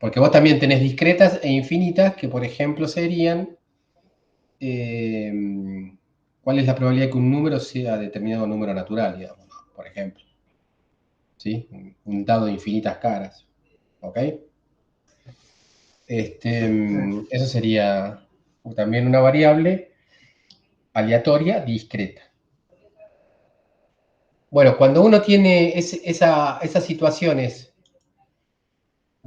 Porque vos también tenés discretas e infinitas, que por ejemplo serían, ¿cuál es la probabilidad de que un número sea determinado número natural, digamos, por ejemplo? ¿Sí? Un dado de infinitas caras, ¿ok? Eso sería también una variable aleatoria discreta. Bueno, cuando uno tiene esas situaciones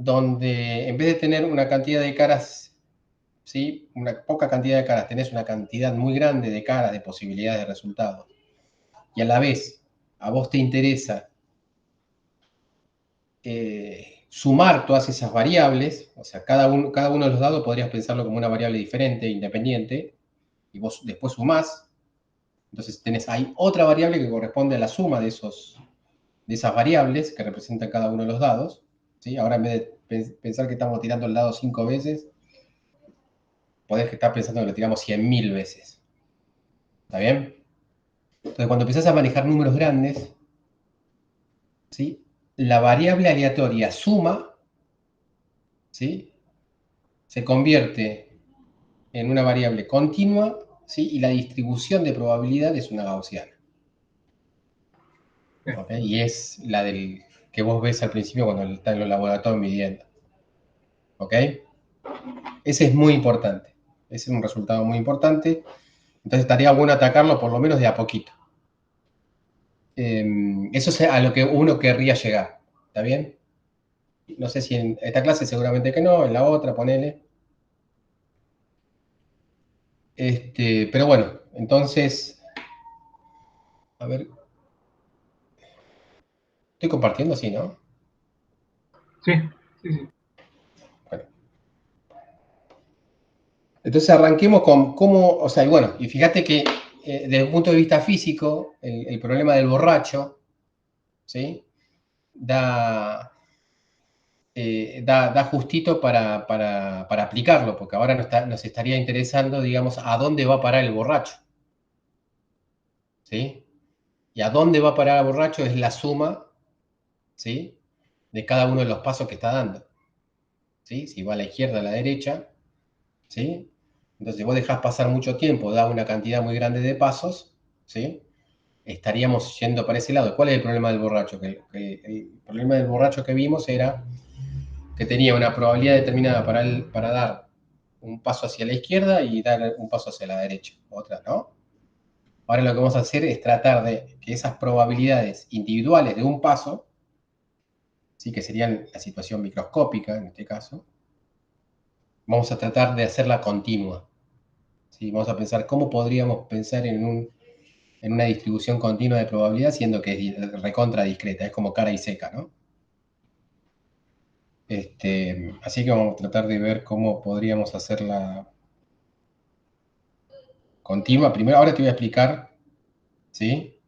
donde en vez de tener una cantidad de caras, ¿sí? Una poca cantidad de caras, tenés una cantidad muy grande de caras, de posibilidades de resultados, y a la vez a vos te interesa sumar todas esas variables, o sea, cada uno de los dados podrías pensarlo como una variable diferente, independiente, y vos después sumás, entonces tenés ahí otra variable que corresponde a la suma de esas variables que representan cada uno de los dados, ¿sí? Ahora en vez de pensar que estamos tirando el dado 5 veces, podés estar pensando que lo tiramos 100.000 veces. ¿Está bien? Entonces, cuando empezás a manejar números grandes, ¿sí? La variable aleatoria suma, ¿sí? Se convierte en una variable continua, ¿sí? Y la distribución de probabilidad es una gaussiana. ¿Okay? Y es la del que vos ves al principio cuando está en los laboratorios midiendo. ¿Ok? Ese es muy importante. Ese es un resultado muy importante. Entonces estaría bueno atacarlo por lo menos de a poquito. Eso es a lo que uno querría llegar. ¿Está bien? No sé si en esta clase seguramente que no, en la otra, ponele. Pero bueno, entonces, a ver, estoy compartiendo, sí, ¿no? Sí, sí, sí. Bueno. Entonces arranquemos con cómo, o sea, y bueno, y fíjate que desde el punto de vista físico, el problema del borracho, ¿sí? Da justito para aplicarlo, porque ahora nos estaría interesando, digamos, a dónde va a parar el borracho, ¿sí? Y a dónde va a parar el borracho es la suma, ¿sí? De cada uno de los pasos que está dando, ¿sí? Si va a la izquierda, a la derecha, ¿sí? Entonces, si vos dejás pasar mucho tiempo, da una cantidad muy grande de pasos, ¿sí? Estaríamos yendo para ese lado. ¿Cuál es el problema del borracho? Que el problema del borracho que vimos era que tenía una probabilidad determinada para dar un paso hacia la izquierda y dar un paso hacia la derecha, otra, ¿no? Ahora lo que vamos a hacer es tratar de que esas probabilidades individuales de un paso, ¿sí? Que serían la situación microscópica en este caso, vamos a tratar de hacerla continua, ¿sí? Vamos a pensar cómo podríamos pensar en una distribución continua de probabilidad, siendo que es recontra discreta, es como cara y seca, ¿no? Así que vamos a tratar de ver cómo podríamos hacerla continua. Primero, ahora te voy a explicar, ¿sí?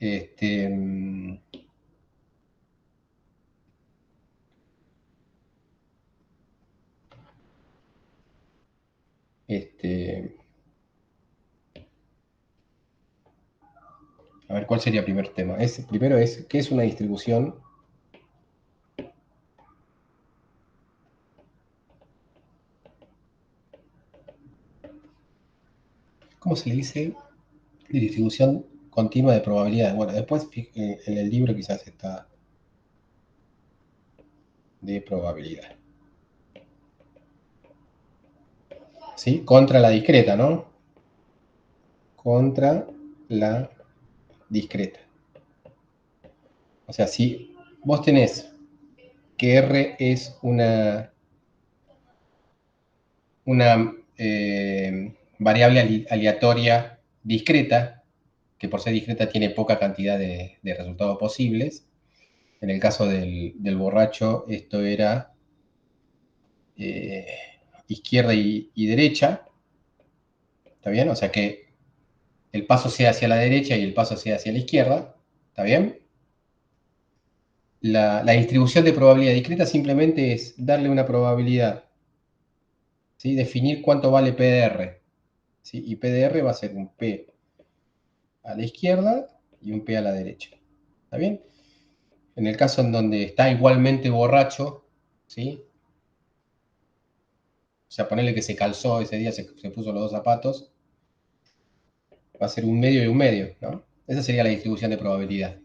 Este, este, a ver, ¿cuál sería el primer tema? Primero es, ¿qué es una distribución? ¿Cómo se le dice? Distribución continua de probabilidades. Bueno, después en el libro quizás está de probabilidad. ¿Sí? Contra la discreta, ¿no? Contra la discreta. O sea, si vos tenés que R es una variable aleatoria discreta, que por ser discreta tiene poca cantidad de resultados posibles. En el caso del borracho, esto era eh, izquierda y derecha, ¿está bien? O sea que el paso sea hacia la derecha y el paso sea hacia la izquierda, ¿está bien? La distribución de probabilidad discreta simplemente es darle una probabilidad, ¿sí? Definir cuánto vale PDR, ¿sí? Y PDR va a ser un P a la izquierda y un P a la derecha, ¿está bien? En el caso en donde está igualmente borracho, ¿sí? O sea, ponerle que se calzó ese día, se puso los dos zapatos, va a ser un medio y un medio, ¿no? Esa sería la distribución de probabilidad,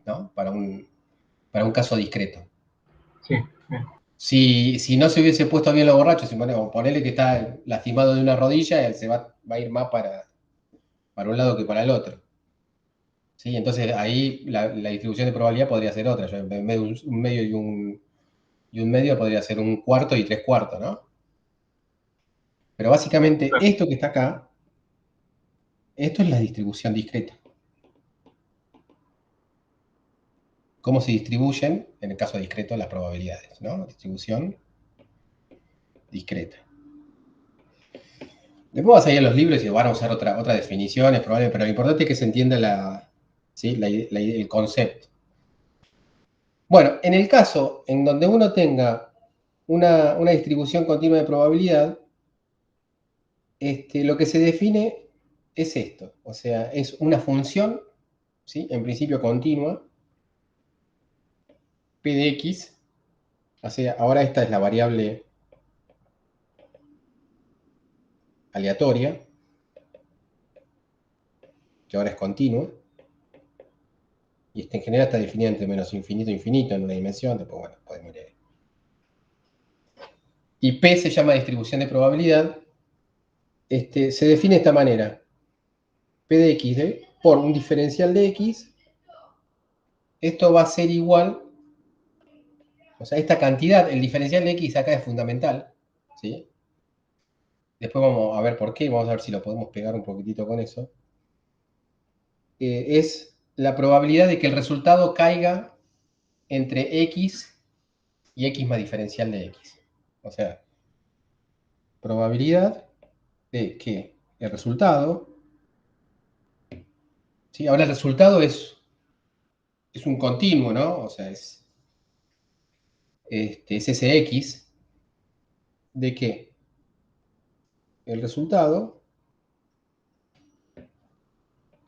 ¿no? Para un caso discreto. Sí, bien. Si no se hubiese puesto bien los borrachos, o ponerle que está lastimado de una rodilla, él va a ir más para un lado que para el otro. ¿Sí? Entonces ahí la distribución de probabilidad podría ser otra. Yo, en vez de un medio y un medio podría ser un cuarto y tres cuartos, ¿no? Pero básicamente Claro. esto que está acá, esto es la distribución discreta. Cómo se distribuyen, en el caso discreto, las probabilidades, ¿no? Distribución discreta. Después vas a ir a los libros y van a usar otras definiciones, probablemente, pero lo importante es que se entienda ¿sí? El concepto. Bueno, en el caso en donde uno tenga una distribución continua de probabilidad, lo que se define es esto, o sea, es una función, ¿sí? En principio continua, p de x, o sea, ahora esta es la variable aleatoria, que ahora es continua, y en general está definida entre menos infinito e infinito en una dimensión, después, bueno, podemos leer. Y P se llama distribución de probabilidad, se define de esta manera, P de x por un diferencial de x, esto va a ser igual, o sea, esta cantidad, el diferencial de x acá es fundamental, ¿sí? Después vamos a ver por qué, vamos a ver si lo podemos pegar un poquitito con eso. Es la probabilidad de que el resultado caiga entre x y x más diferencial de x. O sea, probabilidad de que el resultado, ¿sí? Ahora el resultado es un continuo, ¿no? O sea, es ese x de que el resultado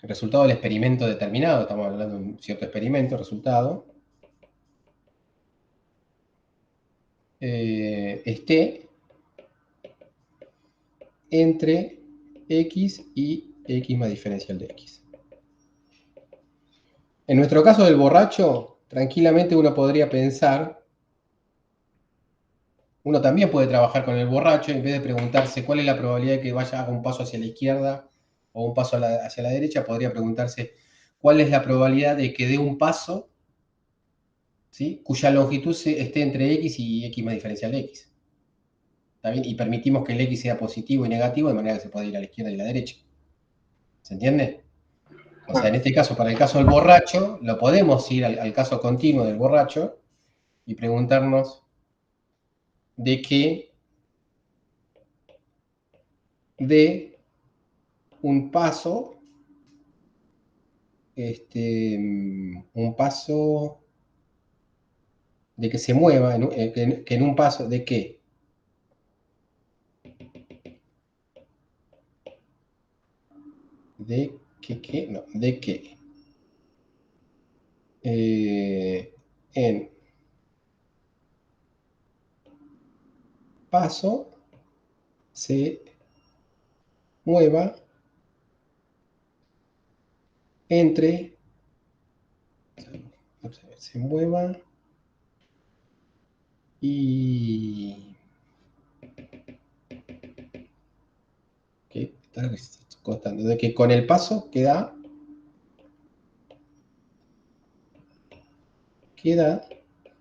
del experimento determinado, estamos hablando de un cierto experimento, resultado, esté entre x y x más diferencial de x. En nuestro caso del borracho, tranquilamente uno podría pensar, uno también puede trabajar con el borracho en vez de preguntarse cuál es la probabilidad de que vaya a un paso hacia la izquierda o un paso hacia la derecha, podría preguntarse cuál es la probabilidad de que dé un paso, ¿sí? Cuya longitud esté entre x y x más diferencial de x. ¿Está bien? Y permitimos que el x sea positivo y negativo de manera que se pueda ir a la izquierda y a la derecha. ¿Se entiende? O sea, en Claro. este caso, para el caso del borracho, lo podemos ir al caso continuo del borracho y preguntarnos de que de un paso, un paso de que se mueva, que en un paso de qué, de que en paso se mueva entre, se mueva y, ¿qué está costando? De que con el paso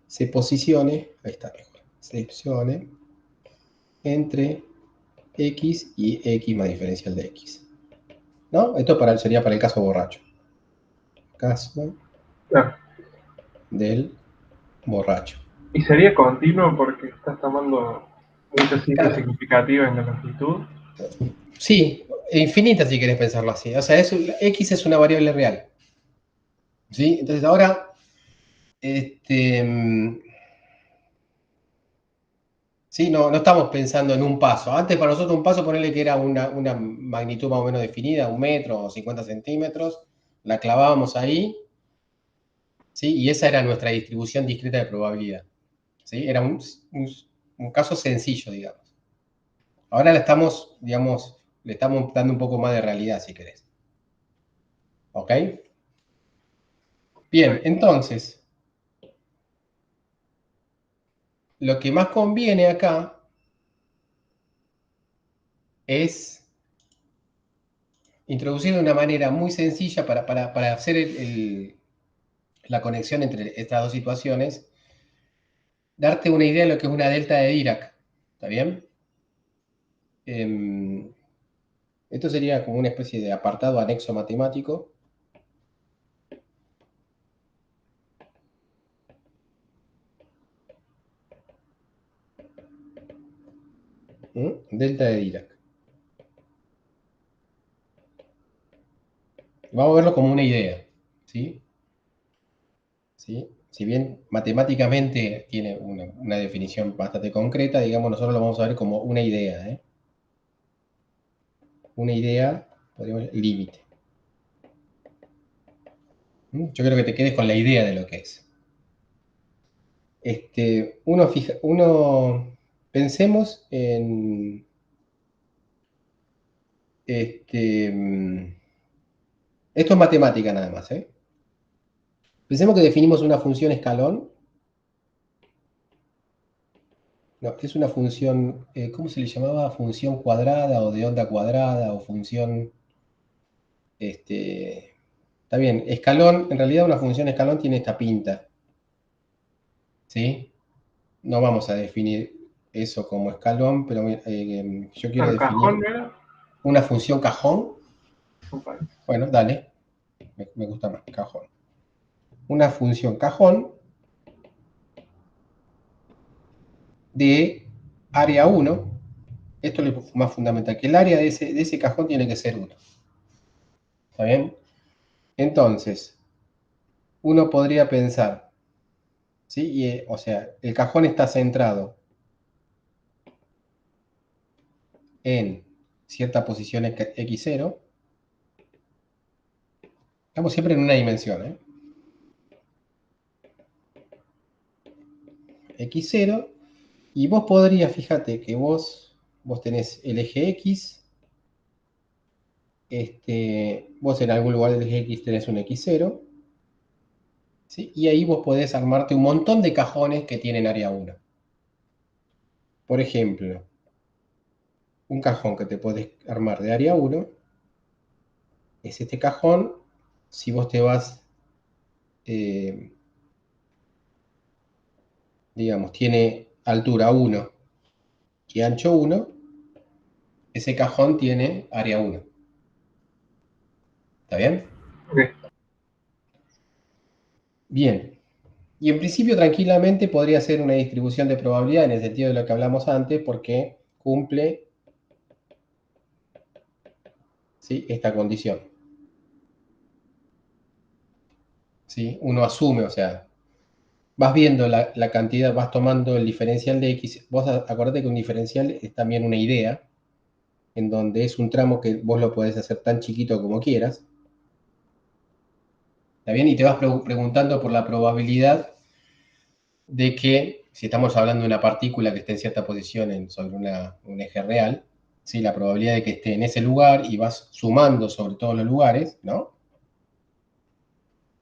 se posicione, ahí está mejor, se posicione entre x y x más diferencial de x. ¿No? Esto sería para el caso borracho. Caso Claro. del borracho. Y sería continuo porque estás tomando muchos sitios Claro. significativos en la longitud. Sí, infinita si querés pensarlo así. O sea, x es una variable real. ¿Sí? Entonces ahora, sí, no estamos pensando en un paso. Antes para nosotros un paso, ponerle que era una magnitud más o menos definida, 1 metro o 50 centímetros, la clavábamos ahí, ¿sí? Y esa era nuestra distribución discreta de probabilidad. ¿sí? Era un caso sencillo, digamos. Ahora le estamos, digamos, le estamos dando un poco más de realidad, si querés. ¿Ok? Bien, entonces, lo que más conviene acá es introducir de una manera muy sencilla para hacer la conexión entre estas dos situaciones, darte una idea de lo que es una delta de Dirac. ¿Está bien? Esto sería como una especie de apartado anexo matemático. Delta de Dirac. Vamos a verlo como una idea. ¿Sí? ¿Sí? Si bien matemáticamente tiene una definición bastante concreta, digamos, nosotros lo vamos a ver como una idea. ¿Eh? Una idea, podríamos límite. Yo creo que te quedes con la idea de lo que es. Pensemos en, esto es matemática nada más, ¿eh? Pensemos que definimos una función escalón. No, es una función, ¿cómo se le llamaba? Función cuadrada o de onda cuadrada o función, está bien, escalón, en realidad una función escalón tiene esta pinta, ¿sí? No vamos a definir eso como escalón, pero yo quiero Claro, definir cajón era. una función cajón. Me parece. Bueno, dale, me gusta más, cajón. Una función cajón de área 1. Esto es lo más fundamental, que el área de ese cajón tiene que ser 1. ¿Está bien? Entonces, uno podría pensar, ¿sí? O sea, el cajón está centrado en cierta posición x0. Estamos siempre en una dimensión, ¿eh? X0. Y vos podrías, fíjate que vos tenés el eje X. Vos en algún lugar del eje X tenés un x0. ¿Sí? Y ahí vos podés armarte un montón de cajones que tienen área 1. Por ejemplo, un cajón que te podés armar de área 1 es este cajón. Si vos te vas, eh, digamos, tiene altura 1 y ancho 1, ese cajón tiene área 1. ¿Está bien? Ok. Bien. Y en principio tranquilamente podría ser una distribución de probabilidad en el sentido de lo que hablamos antes, porque cumple, ¿sí?, esta condición. ¿Sí? Uno asume, o sea, vas viendo la cantidad, vas tomando el diferencial de x. Vos acordate que un diferencial es también una idea, en donde es un tramo que vos lo podés hacer tan chiquito como quieras. ¿Está bien? Y te vas preguntando por la probabilidad de que, si estamos hablando de una partícula que esté en cierta posición sobre un eje real, ¿sí?, la probabilidad de que esté en ese lugar, y vas sumando sobre todos los lugares, ¿no?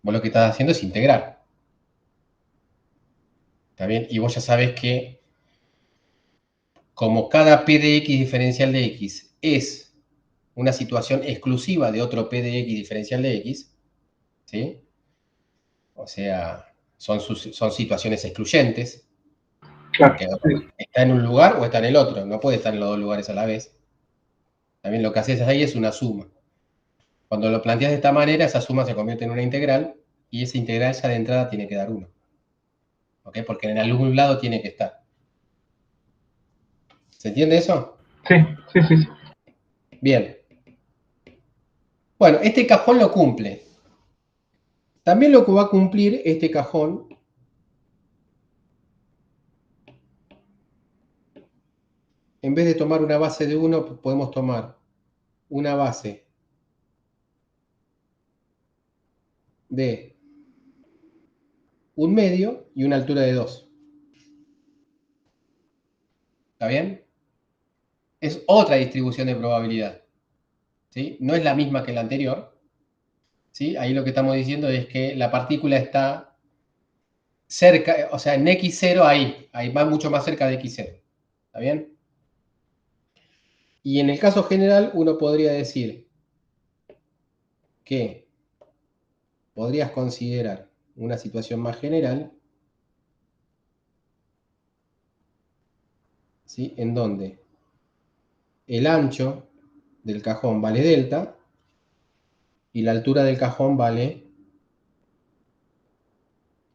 Vos lo que estás haciendo es integrar. ¿Está bien? Y vos ya sabés que como cada p de x diferencial de x es una situación exclusiva de otro p de x diferencial de x, ¿sí? O sea, son situaciones excluyentes, Claro, porque sí. está en un lugar o está en el otro, no puede estar en los dos lugares a la vez. También lo que haces ahí es una suma. Cuando lo planteas de esta manera, esa suma se convierte en una integral, y esa integral ya de entrada tiene que dar 1. ¿Ok? Porque en algún lado tiene que estar. ¿Se entiende eso? Sí, sí, sí, sí. Bien. Bueno, este cajón lo cumple. También lo que va a cumplir este cajón, en vez de tomar una base de 1, podemos tomar una base de 1 medio y una altura de 2. ¿Está bien? Es otra distribución de probabilidad, ¿sí? No es la misma que la anterior, ¿sí? Ahí lo que estamos diciendo es que la partícula está cerca, o sea, en x0 ahí va mucho más cerca de x0, ¿está bien? Y en el caso general uno podría decir que podrías considerar una situación más general, ¿sí? En donde el ancho del cajón vale delta y la altura del cajón vale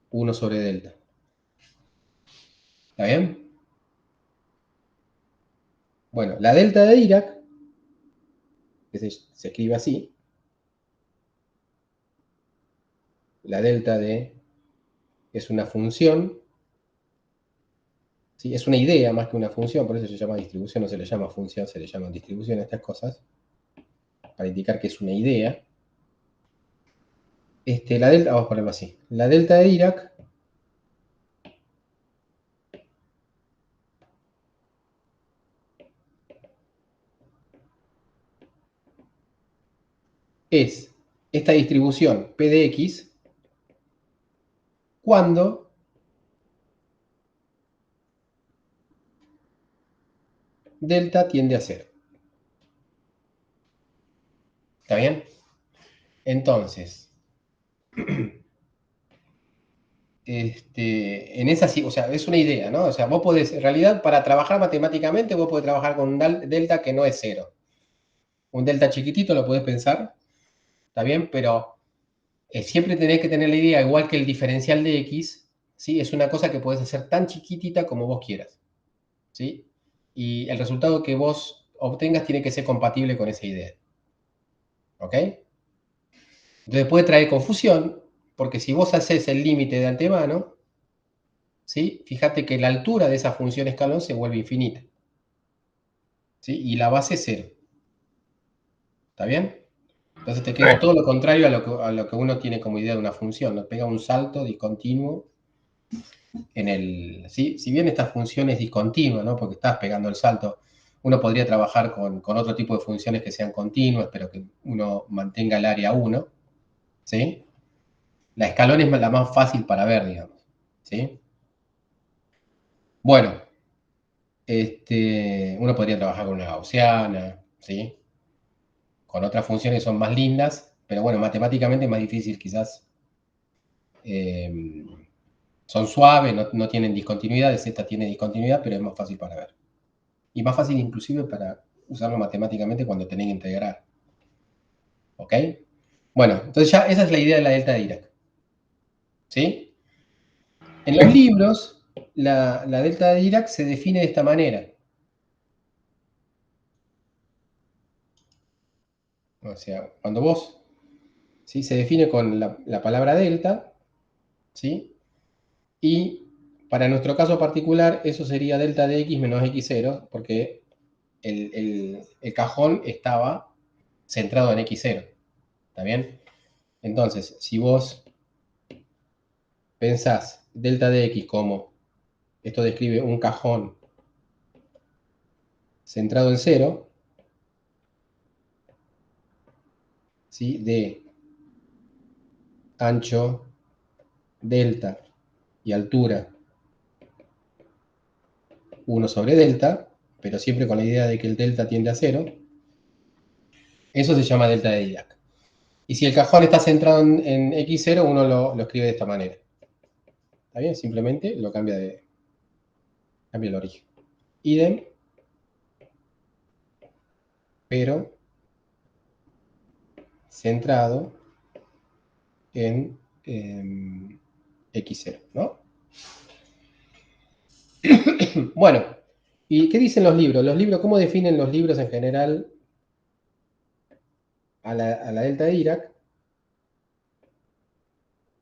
1 sobre delta. ¿Está bien? Bueno, la delta de Dirac, que se escribe así, la delta de es una función, ¿sí? Es una idea más que una función, por eso se llama distribución, no se le llama función, se le llaman distribución a estas cosas, para indicar que es una idea. La delta, vamos a ponerlo así, la delta de Dirac es esta distribución P de X cuando delta tiende a 0. ¿Está bien? Entonces, en esa sí, o sea, es una idea, ¿no? O sea, vos podés, en realidad, para trabajar matemáticamente, vos podés trabajar con un delta que no es 0. Un delta chiquitito lo podés pensar, ¿está bien? Pero siempre tenés que tener la idea, igual que el diferencial de x, ¿sí? Es una cosa que podés hacer tan chiquitita como vos quieras, ¿sí? Y el resultado que vos obtengas tiene que ser compatible con esa idea, ¿ok? Entonces puede traer confusión, porque si vos haces el límite de antemano, ¿sí? Fíjate que la altura de esa función escalón se vuelve infinita, ¿sí? Y la base es 0, ¿está bien? Entonces te queda todo lo contrario a lo que uno tiene como idea de una función, ¿no? Pega un salto discontinuo en el... ¿sí? Si bien esta función es discontinua, ¿no? Porque estás pegando el salto, uno podría trabajar con otro tipo de funciones que sean continuas, pero que uno mantenga el área 1, ¿sí? La escalón es la más fácil para ver, digamos, ¿sí? Bueno, uno podría trabajar con una gaussiana, ¿sí? Con otras funciones que son más lindas, pero bueno, matemáticamente es más difícil quizás. Son suaves, no tienen discontinuidad, Z tiene discontinuidad, pero es más fácil para ver. Y más fácil inclusive para usarlo matemáticamente cuando tenés que integrar. ¿Ok? Bueno, entonces ya esa es la idea de la delta de Dirac. ¿Sí? En los libros, la delta de Dirac se define de esta manera. O sea, cuando vos, ¿sí? Se define con la palabra delta, ¿sí? Y para nuestro caso particular, eso sería delta de x menos x0, porque el cajón estaba centrado en x0. ¿Está bien? Entonces, si vos pensás delta de x como, esto describe un cajón centrado en 0, ¿sí? De ancho delta y altura 1 sobre delta, pero siempre con la idea de que el delta tiende a 0, eso se llama delta de Dirac. Y si el cajón está centrado en x0, uno lo escribe de esta manera. ¿Está bien? Simplemente lo cambia el origen. Idem, pero centrado en x0, ¿no? Bueno, ¿y qué dicen los libros? Los libros, ¿cómo definen los libros en general a la delta de Dirac?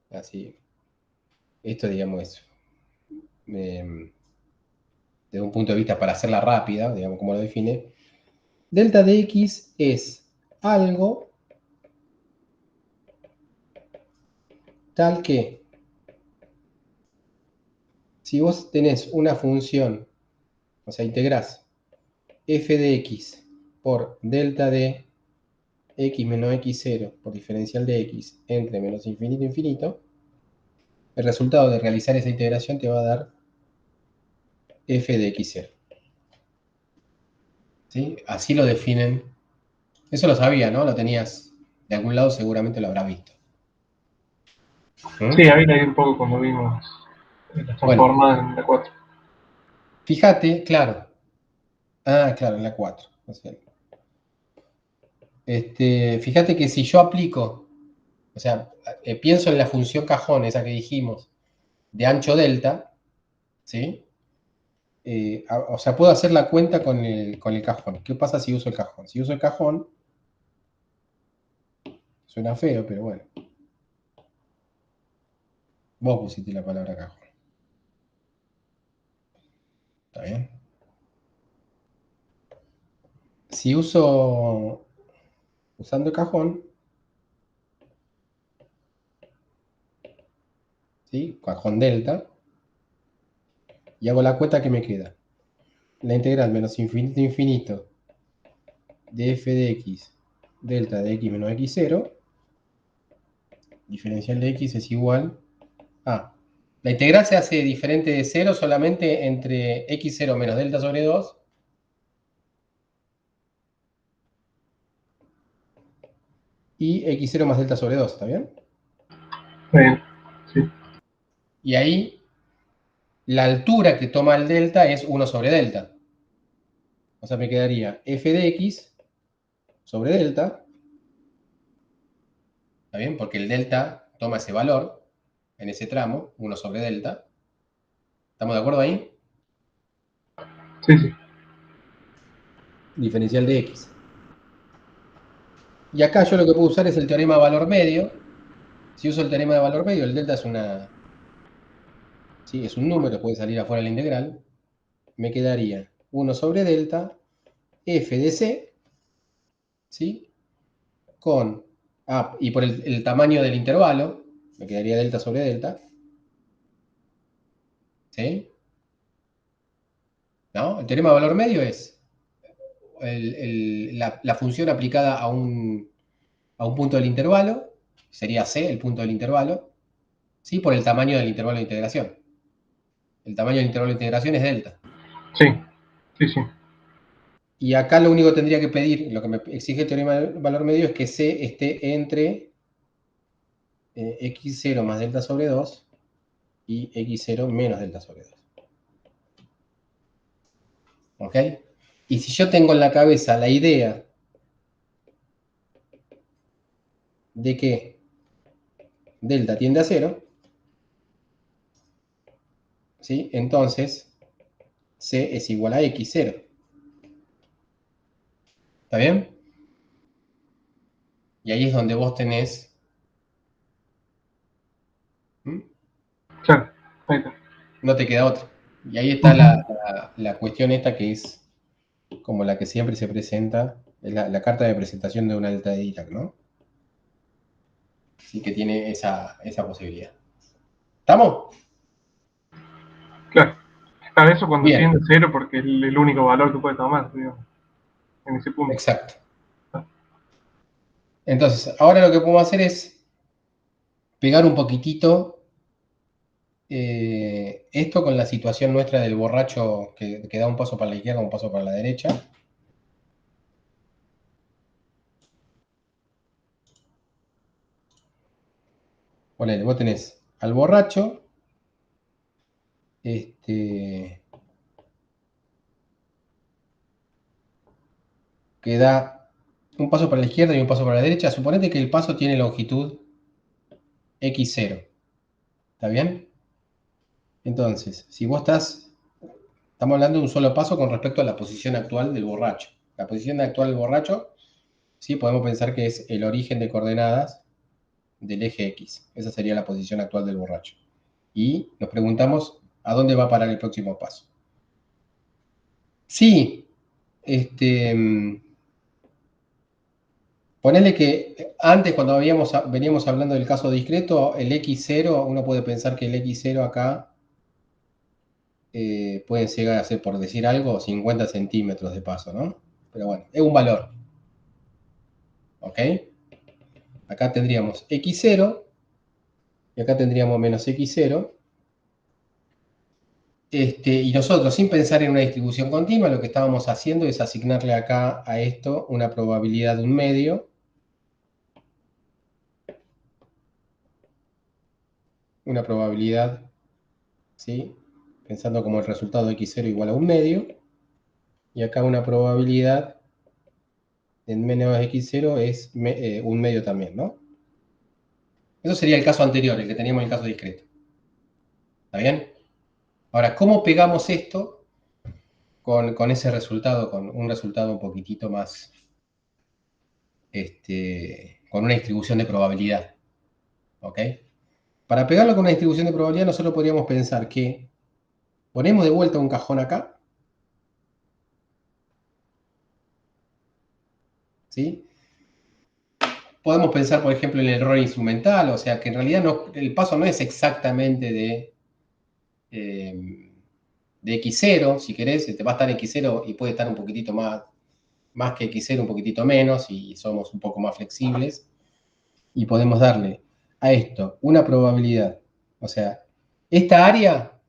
Así, esto digamos es, desde un punto de vista para hacerla rápida, digamos, ¿cómo lo define? Delta de x es algo tal que si vos tenés una función O sea, integrás f de x por delta de x menos x0 por diferencial de x entre menos infinito e infinito, el resultado de realizar esa integración te va a dar f de x0. ¿Sí? Así lo definen. Eso lo sabía, ¿no? Lo tenías de algún lado, seguramente lo habrás visto. Sí, ahí leí un poco cuando vimos las Bueno, transformadas en la 4. fíjate, claro. Ah, claro, en la 4. O sea, fíjate que si yo aplico, o sea, pienso en la función cajón, esa que dijimos, de ancho delta, ¿sí? O sea, puedo hacer la cuenta con el cajón. ¿Qué pasa si uso el cajón? Si uso el cajón, suena feo, pero bueno. Vos pusiste la palabra cajón. ¿Está bien? Si uso, usando el cajón, ¿sí? Cajón delta, y hago la cuenta que me queda. La integral menos infinito infinito de f de x delta de x menos x0, diferencial de x es igual a... La integral se hace diferente de 0 solamente entre x0 menos delta sobre 2 y x0 más delta sobre 2, ¿está bien? Está bien, sí. Y ahí la altura que toma el delta es 1 sobre delta. O sea, me quedaría f de x sobre delta, ¿está bien? Porque el delta toma ese valor en ese tramo, 1 sobre delta. ¿Estamos de acuerdo ahí? Sí, sí. Diferencial de x. Y acá yo lo que puedo usar es el teorema de valor medio. Si uso el teorema de valor medio, el delta es ¿sí? Es un número, puede salir afuera de la integral. Me quedaría 1 sobre delta f de c, ¿sí? Con, y por el tamaño del intervalo, me quedaría delta sobre delta, ¿sí? ¿No? El teorema de valor medio es la función aplicada a un punto del intervalo, sería c, el punto del intervalo, ¿sí? Por el tamaño del intervalo de integración. El tamaño del intervalo de integración es delta. Sí, sí, sí. Y acá lo único que tendría que pedir, lo que me exige el teorema del valor medio, es que C esté entre x0 más delta sobre 2 y x0 menos delta sobre 2. ¿Ok? Y si yo tengo en la cabeza la idea de que delta tiende a 0, ¿sí? Entonces C es igual a x0. ¿Está bien? Y ahí es donde vos tenés... ¿Mm? Claro, ahí está. No te queda otra. Y ahí está Ujú. la cuestión esta que es como la que siempre se presenta, es la carta de presentación de una delta de Dirac, ¿no? Sí que tiene esa posibilidad. ¿Estamos? Claro. A eso cuando Bien, tiende a 0 porque es el único valor que puede tomar, digamos, en ese punto. exacto. Entonces, ahora lo que podemos hacer es pegar un poquitito esto con la situación nuestra del borracho que da un paso para la izquierda, un paso para la derecha. Ponele, vos tenés al borracho, que da un paso para la izquierda y un paso para la derecha. Suponete que el paso tiene longitud x0. ¿Está bien? Entonces, si vos estamos hablando de un solo paso con respecto a la posición actual del borracho. La posición actual del borracho, sí, podemos pensar que es el origen de coordenadas del eje X. Esa sería la posición actual del borracho. Y nos preguntamos a dónde va a parar el próximo paso. Sí, ponele que antes cuando veníamos hablando del caso discreto, el X0, uno puede pensar que el X0 acá pueden llegar a ser, por decir algo, 50 centímetros de paso, ¿no? Pero bueno, es un valor. ¿Ok? Acá tendríamos x0 y acá tendríamos menos x0. Y nosotros, sin pensar en una distribución continua, lo que estábamos haciendo es asignarle acá a esto una probabilidad de un medio. Una probabilidad, ¿sí? Pensando como el resultado de x0 igual a un medio. Y acá una probabilidad en menos x0 es un medio también, ¿no? Eso sería el caso anterior, el que teníamos en el caso discreto. ¿Está bien? Ahora, ¿cómo pegamos esto con ese resultado, con un resultado un poquitito más, con una distribución de probabilidad? ¿Ok? Para pegarlo con una distribución de probabilidad, nosotros podríamos pensar que ponemos de vuelta un cajón acá, ¿sí? Podemos pensar, por ejemplo, en el error instrumental, o sea, que en realidad el paso no es exactamente de x0, si querés, te va a estar x0 y puede estar un poquitito más que x0, un poquitito menos, y somos un poco más flexibles, y podemos darle a esto una probabilidad. O sea, esta área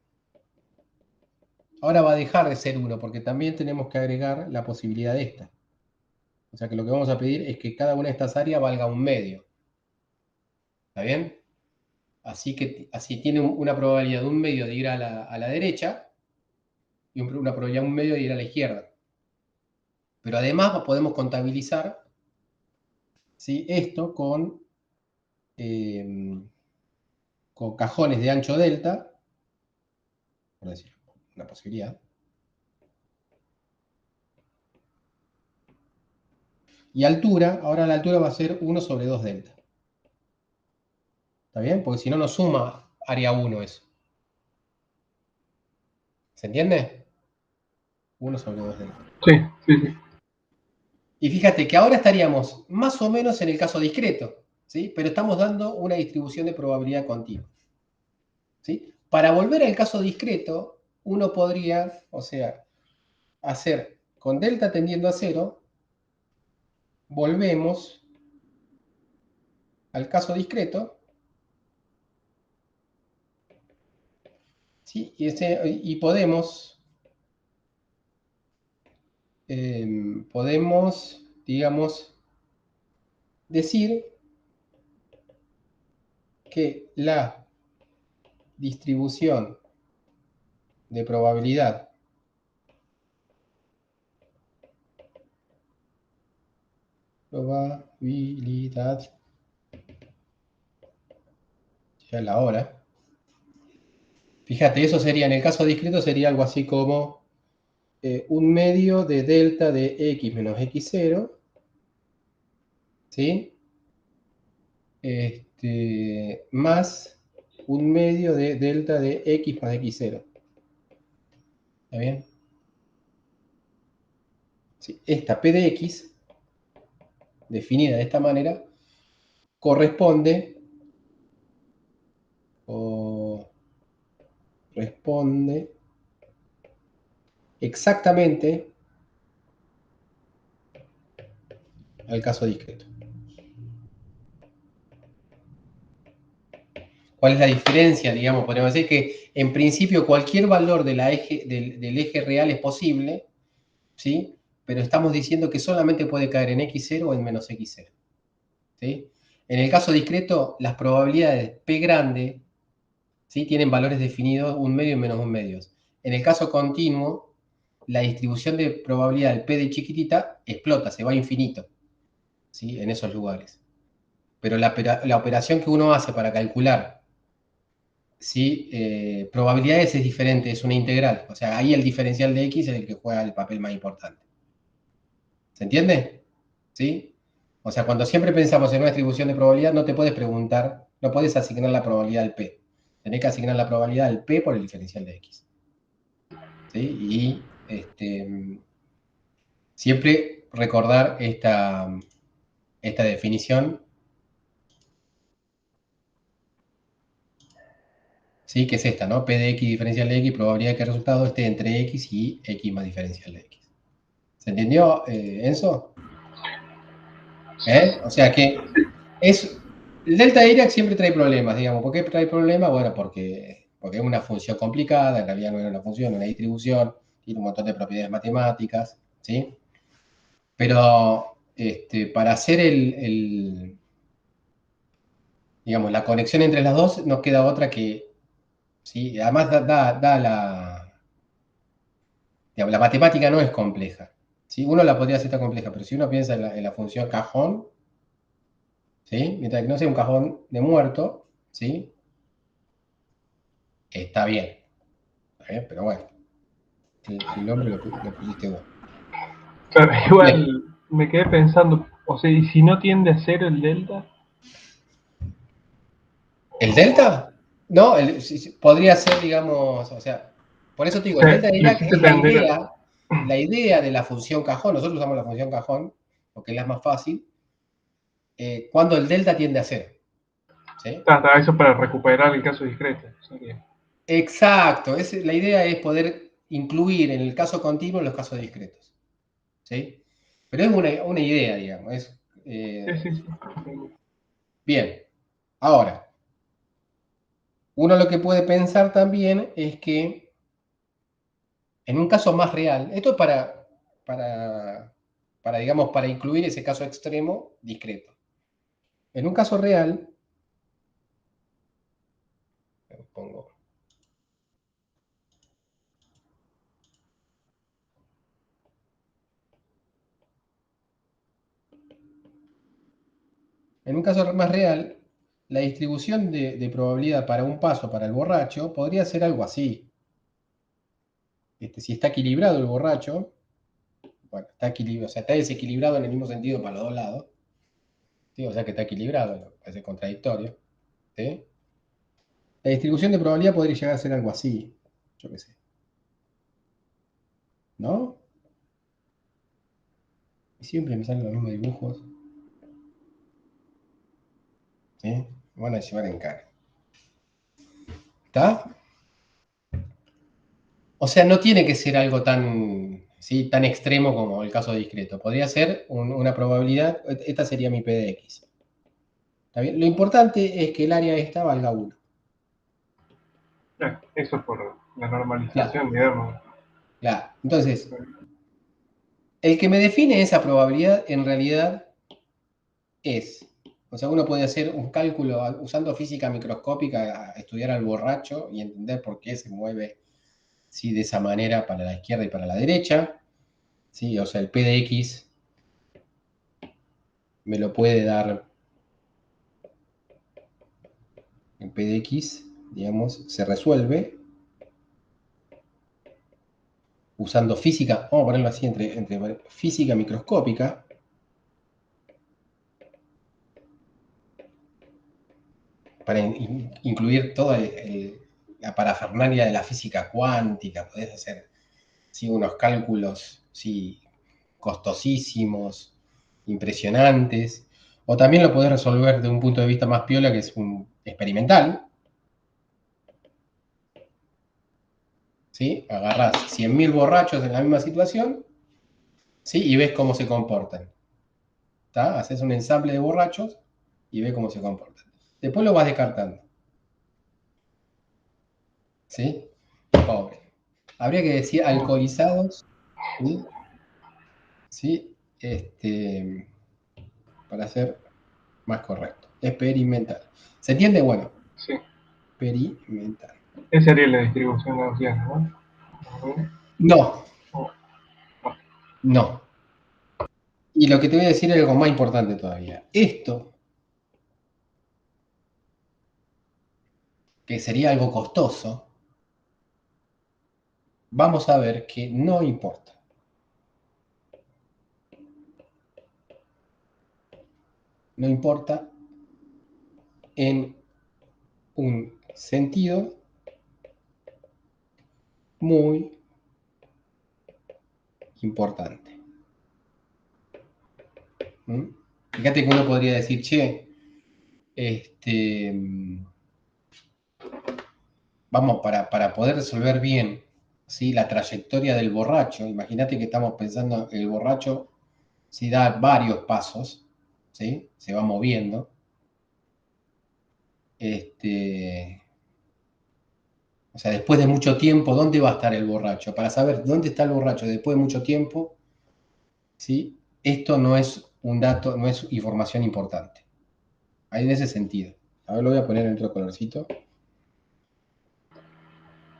ahora va a dejar de ser 1, porque también tenemos que agregar la posibilidad de esta. O sea que lo que vamos a pedir es que cada una de estas áreas valga un medio. ¿Está bien? Así tiene una probabilidad de un medio de ir a la derecha y una probabilidad de un medio de ir a la izquierda. Pero además podemos contabilizar, ¿sí?, esto con cajones de ancho delta, por decir una posibilidad. Y altura, ahora la altura va a ser 1 sobre 2 delta. ¿Está bien? Porque si no nos suma área 1 eso. ¿Se entiende? 1 sobre 2 delta. Sí, sí, sí. Y fíjate que ahora estaríamos más o menos en el caso discreto, ¿sí? Pero estamos dando una distribución de probabilidad continua, ¿sí? Para volver al caso discreto, uno podría, o sea, hacer con delta tendiendo a 0, volvemos al caso discreto, ¿sí? Y podemos, digamos, decir que la distribución de probabilidad ya la hora. Fíjate, eso sería, en el caso discreto, sería algo así como un medio de delta de x menos x0, ¿sí? Más un medio de delta de x más x0. ¿Está bien? Sí, esta p de x, definida de esta manera, corresponde exactamente al caso discreto. ¿Cuál es la diferencia? Digamos, podemos decir que en principio cualquier valor del eje real es posible, ¿sí? Pero estamos diciendo que solamente puede caer en x0 o en menos x0. ¿Sí? En el caso discreto, las probabilidades P grande, ¿sí?, tienen valores definidos, un medio y menos un medio. En el caso continuo, la distribución de probabilidad del P de chiquitita explota, se va a infinito, ¿sí?, en esos lugares. Pero la operación que uno hace para calcular, ¿sí?, probabilidades es diferente, es una integral. O sea, ahí el diferencial de x es el que juega el papel más importante. ¿Se entiende? ¿Sí? O sea, cuando siempre pensamos en una distribución de probabilidad, no te puedes preguntar, no puedes asignar la probabilidad al P. Tenés que asignar la probabilidad al P por el diferencial de X. ¿Sí? Y siempre recordar esta definición ¿sí? Que es esta, ¿no? P de X diferencial de X, probabilidad de que el resultado esté entre X y X más diferencial de X. ¿Se entendió, Enzo? O sea que el delta Dirac siempre trae problemas, digamos. ¿Por qué trae problemas? Bueno, porque es una función complicada, en realidad no era una función, es una distribución, tiene un montón de propiedades matemáticas, ¿sí? Pero para hacer digamos, la conexión entre las dos, no queda otra que, ¿sí? Además da digamos, la matemática no es compleja, ¿sí? Uno la podría hacer tan compleja, pero si uno piensa en la función cajón, ¿sí? Mientras que no sea un cajón de muerto, ¿sí? Está bien, pero bueno, el nombre lo pusiste vos. Pero Bien. igual me quedé pensando, o sea, ¿y si no tiende a ser el delta? ¿El delta? No, podría ser, digamos, o sea, por eso te O digo, el sea, delta de lo Dirac hiciste es tender. la idea de la función cajón. Nosotros usamos la función cajón porque es la más fácil, cuando el delta tiende a cero. ¿Sí? Hasta eso para recuperar el caso discreto. Sería. Exacto, la idea es poder incluir en el caso continuo los casos discretos. ¿Sí? Pero es una idea, digamos. Sí, sí, sí. Bien, ahora, uno lo que puede pensar también es que en un caso más real, esto es digamos, para incluir ese caso extremo discreto. En un caso real, pongo, en un caso más real, la distribución de probabilidad para un paso para el borracho podría ser algo así. Si está equilibrado el borracho, bueno, está equilibrado, o sea, está desequilibrado en el mismo sentido para los dos lados, ¿sí? O sea que está equilibrado, parece contradictorio. ¿Sí? La distribución de probabilidad podría llegar a ser algo así, yo qué sé, ¿no? Y siempre me salen los mismos dibujos, ¿sí? Me van a llevar en cara. ¿Está? O sea, no tiene que ser algo tan, ¿sí? Tan extremo como el caso discreto. Podría ser una probabilidad, esta sería mi P de X. ¿Está bien? Lo importante es que el área esta valga 1. Eso por la Claro, normalización, digamos. claro. Entonces, el que me define esa probabilidad en realidad es, o sea, uno puede hacer un cálculo usando física microscópica, estudiar al borracho y entender por qué se mueve, ¿sí? De esa manera para la izquierda y para la derecha, ¿sí? O sea, el P de X me lo puede dar el P de X, digamos, se resuelve usando física, vamos a ponerlo así, entre física microscópica, para incluir toda la parafernalia de la física cuántica, podés hacer, ¿sí? Unos cálculos, ¿sí? Costosísimos, impresionantes, o también lo podés resolver de un punto de vista más piola, que es un experimental, ¿sí? Agarrás 100.000 borrachos en la misma situación, ¿sí? Y ves cómo se comportan. ¿Tá? Haces un ensamble de borrachos y ves cómo se comportan. Después lo vas descartando. ¿Sí? Pobre. Habría que decir alcoholizados, ¿sí? ¿Sí? Para ser más correcto. Experimental. ¿Se entiende? Bueno, Sí. experimental. Esa sería la distribución gaussiana, ¿no? No, Oh, no. Y lo que te voy a decir es algo más importante todavía. Esto, que sería algo costoso, vamos a ver que no importa. No importa en un sentido muy importante. ¿Mm? Fíjate que uno podría decir, che, vamos, para poder resolver bien, ¿sí? La trayectoria del borracho, imagínate que estamos pensando, el borracho, si da varios pasos, ¿sí? Se va moviendo. O sea, después de mucho tiempo, ¿dónde va a estar el borracho? Para saber dónde está el borracho después de mucho tiempo, ¿sí? Esto no es un dato, no es información importante. Ahí en ese sentido. A ver, lo voy a poner en otro colorcito.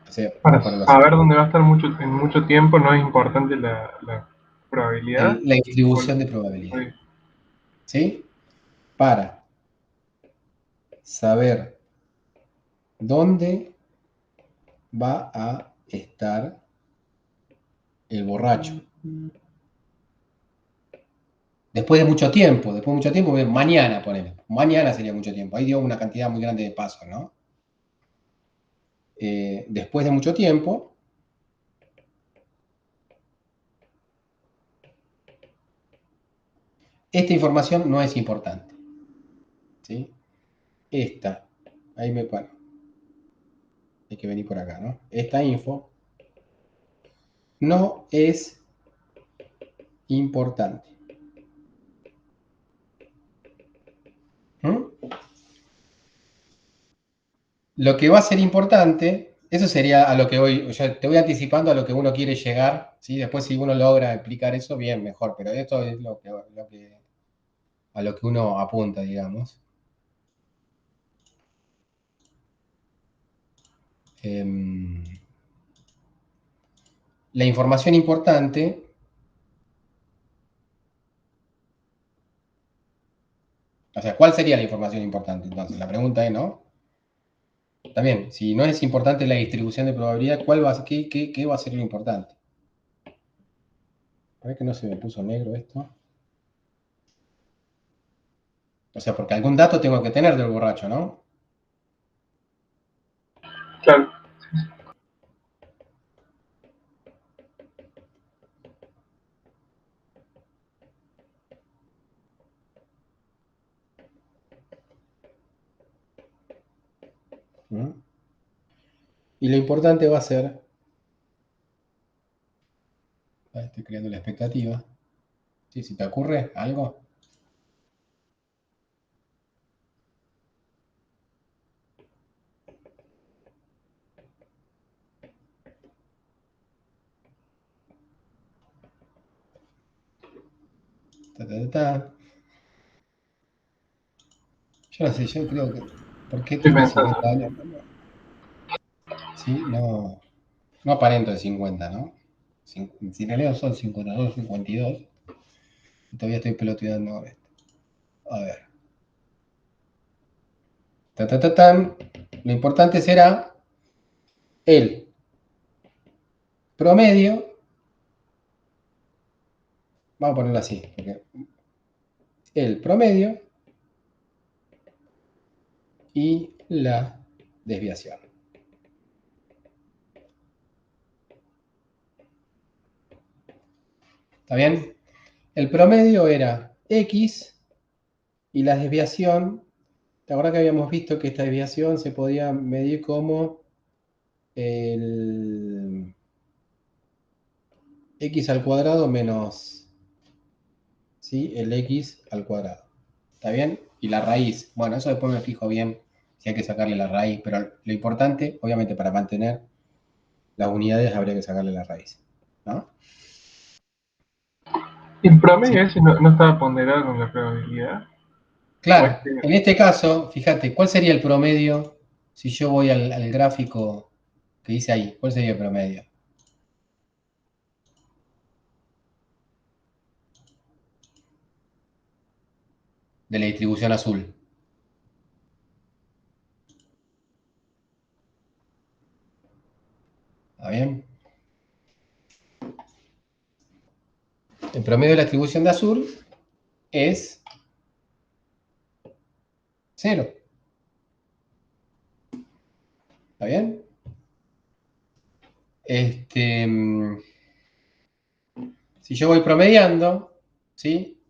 O sea, Para vamos a ponerlo así. saber dónde va a estar en mucho tiempo no es importante la probabilidad. La O distribución de probabilidad. ¿Sí? Para saber dónde va a estar el borracho. Después de mucho tiempo, mañana ponele. Mañana sería mucho tiempo. Ahí dio una cantidad muy grande de pasos, ¿no? Después de mucho tiempo, esta información no es importante. ¿Sí? Esta, ahí me paro. Hay que venir por acá, ¿no? Esta info no es importante. ¿Mm? Lo que va a ser importante, eso sería a lo que voy, yo te voy anticipando a lo que uno quiere llegar, ¿sí? Después si uno logra explicar eso, bien, mejor, pero esto es a lo que uno apunta, digamos. La información importante, o sea, ¿cuál sería la información importante? Entonces, la pregunta es, ¿no? También, si no es importante la distribución de probabilidad, ¿qué va a ser lo importante? A ver que no se me puso negro esto. O sea, porque algún dato tengo que tener del borracho, ¿no? Claro. ¿Mm? Y lo importante va a ser, estoy creando la expectativa, ¿sí? Si te ocurre algo. Ta, ta, ta, ta. Yo no sé, yo creo que, ¿por qué Estoy tengo pensando. 50 años? Sí, no, no aparento de 50, ¿no? Si en realidad son 52, 52, y todavía estoy pelotudeando con esto. A ver. Ta, ta, ta, tan. Lo importante será el promedio, vamos a ponerlo así, porque el promedio y la desviación. ¿Está bien? El promedio era X y la desviación, ¿te acuerdas que habíamos visto que esta desviación se podía medir como el X al cuadrado menos, ¿sí? El X al cuadrado? ¿Está bien? Y la raíz, bueno, eso después me fijo bien si hay que sacarle la raíz, pero lo importante, obviamente para mantener las unidades habría que sacarle la raíz, ¿no? ¿El promedio ¿Sí? ese no estaba ponderado con la probabilidad? ¿O Claro, este? en este caso, fíjate, ¿cuál sería el promedio si yo voy al gráfico que dice ahí? ¿Cuál sería el promedio? De la distribución azul. ¿Está bien? El promedio de la distribución de azul es 0. ¿Está bien? Si yo voy promediando, ¿sí?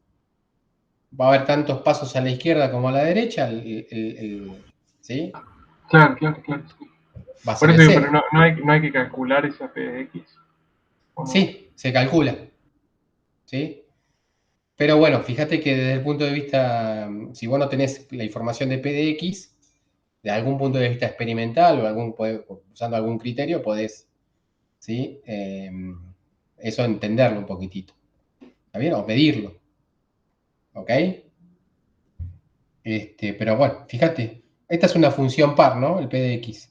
Va a haber tantos pasos a la izquierda como a la derecha, ¿sí? Claro, claro, claro. va a Por ser eso el digo, pero cero. no hay que calcular esa P de X, ¿o no? Sí, se calcula, ¿sí? Pero bueno, fíjate que desde el punto de vista, si vos no tenés la información de P de X, de algún punto de vista experimental o usando algún criterio, podés, ¿sí? Eso entenderlo un poquitito, ¿está bien? O medirlo, ¿ok? Pero bueno, fíjate, esta es una función par, ¿no? El P de X.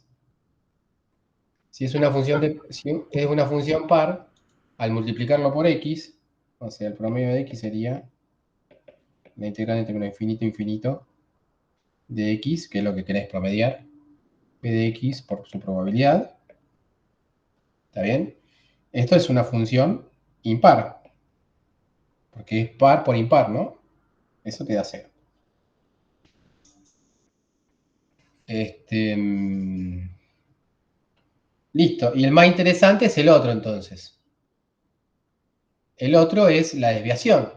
Si es una función par, al multiplicarlo por X, o sea, el promedio de X sería la integral entre 1 infinito e infinito de X, que es lo que querés promediar, P de X por su probabilidad, ¿está bien? Esto es una función impar, porque es par por impar, ¿no? Eso te da cero. Listo. Y el más interesante es el otro, entonces. El otro es la desviación.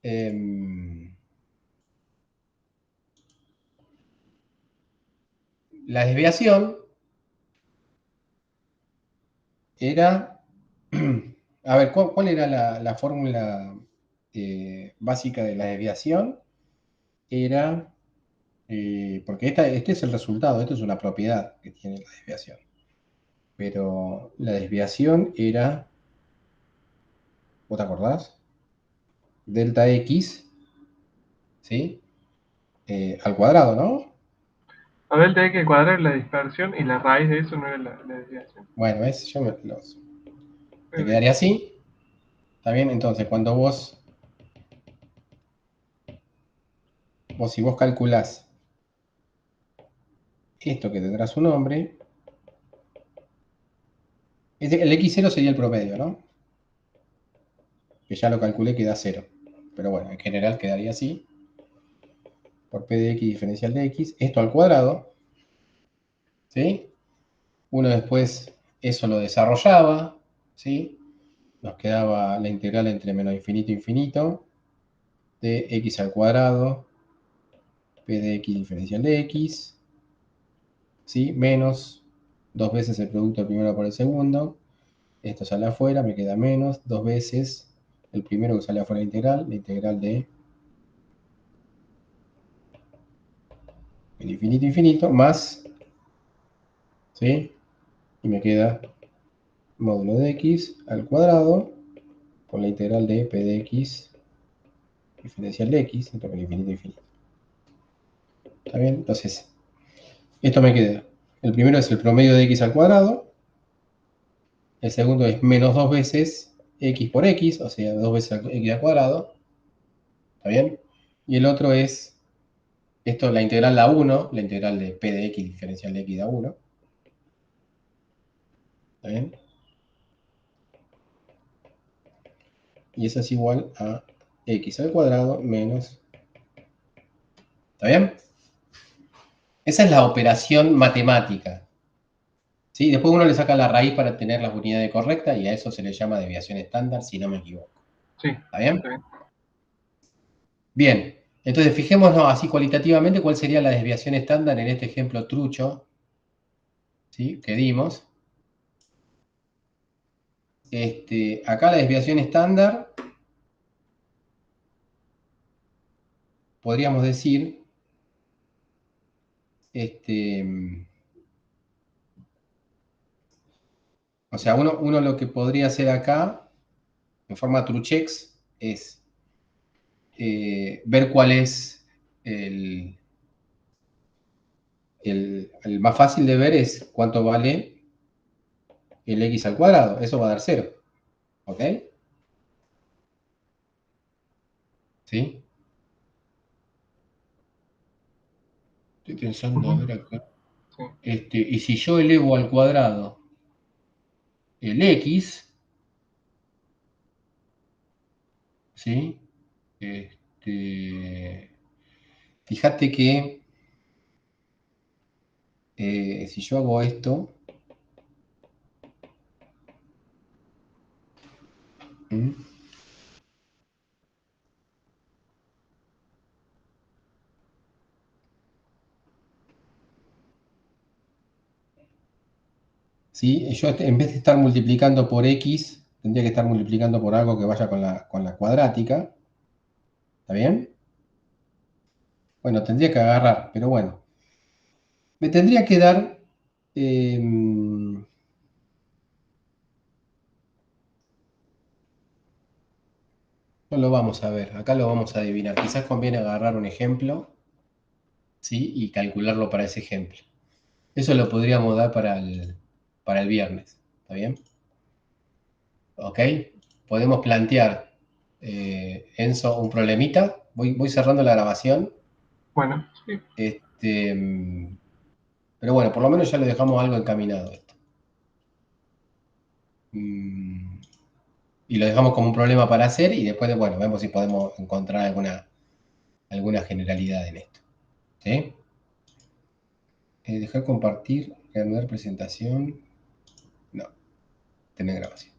Em, la desviación era... A ver, ¿cuál era la fórmula básica de la desviación? Era... porque este es el resultado, esto es una propiedad que tiene la desviación. Pero la desviación era... ¿Vos te acordás? Delta X, ¿sí? Al cuadrado, ¿no? A delta X al cuadrado es la dispersión y la raíz de eso no es la desviación. Bueno, te quedaría así. ¿Está bien? Entonces, cuando si vos calculás esto que tendrá su nombre, el x0 sería el promedio, ¿no? Que ya lo calculé que da 0. Pero bueno, en general quedaría así. Por p de x diferencial de x. Esto al cuadrado, ¿sí? Uno después eso lo desarrollaba, ¿sí? Nos quedaba la integral entre menos infinito e infinito de x al cuadrado, p de x diferencial de x, ¿sí? Menos dos veces el producto del primero por el segundo. Esto sale afuera, me queda menos dos veces el primero que sale afuera la integral de el infinito infinito, más, ¿sí? Y me queda módulo de x al cuadrado con la integral de p de x diferencial de x, entre el infinito infinito. ¿Está bien? Entonces, esto me queda. El primero es el promedio de x al cuadrado. El segundo es menos dos veces x por x, o sea, dos veces x al cuadrado. ¿Está bien? Y el otro es, esto, la integral da 1, la integral de p de x diferencial de x da 1. ¿Está bien? Y eso es igual a x al cuadrado menos... ¿Está bien? Esa es la operación matemática. ¿Sí? Después uno le saca la raíz para tener las unidades correctas y a eso se le llama desviación estándar, si no me equivoco. Sí, ¿Está bien? está bien. Bien. Entonces, fijémonos así cualitativamente cuál sería la desviación estándar en este ejemplo trucho, ¿sí? Que dimos. Acá la desviación estándar, podríamos decir, o sea, uno lo que podría hacer acá, en forma truchex, es ver cuál es el más fácil de ver es cuánto vale el x al cuadrado. Eso va a dar 0. ¿Ok? ¿Sí? Estoy pensando, a Ujú, ver acá. sí. Y si yo elevo al cuadrado el x, ¿sí? Fíjate que si yo hago esto, ¿m? ¿sí? Yo en vez de estar multiplicando por x, tendría que estar multiplicando por algo que vaya con la cuadrática. ¿Está bien? Bueno, tendría que agarrar, pero bueno. Me tendría que dar... no lo vamos a ver, acá lo vamos a adivinar. Quizás conviene agarrar un ejemplo, ¿sí? Y calcularlo para ese ejemplo. Eso lo podríamos dar para el viernes. ¿Está bien? ¿Ok? Podemos plantear, Enzo, un problemita. Voy cerrando la grabación. Bueno, sí. Pero bueno, por lo menos ya lo dejamos algo encaminado esto. Y lo dejamos como un problema para hacer y después, bueno, vemos si podemos encontrar alguna generalidad en esto. ¿Sí? Dejar compartir, reanudar presentación. No, tener grabación.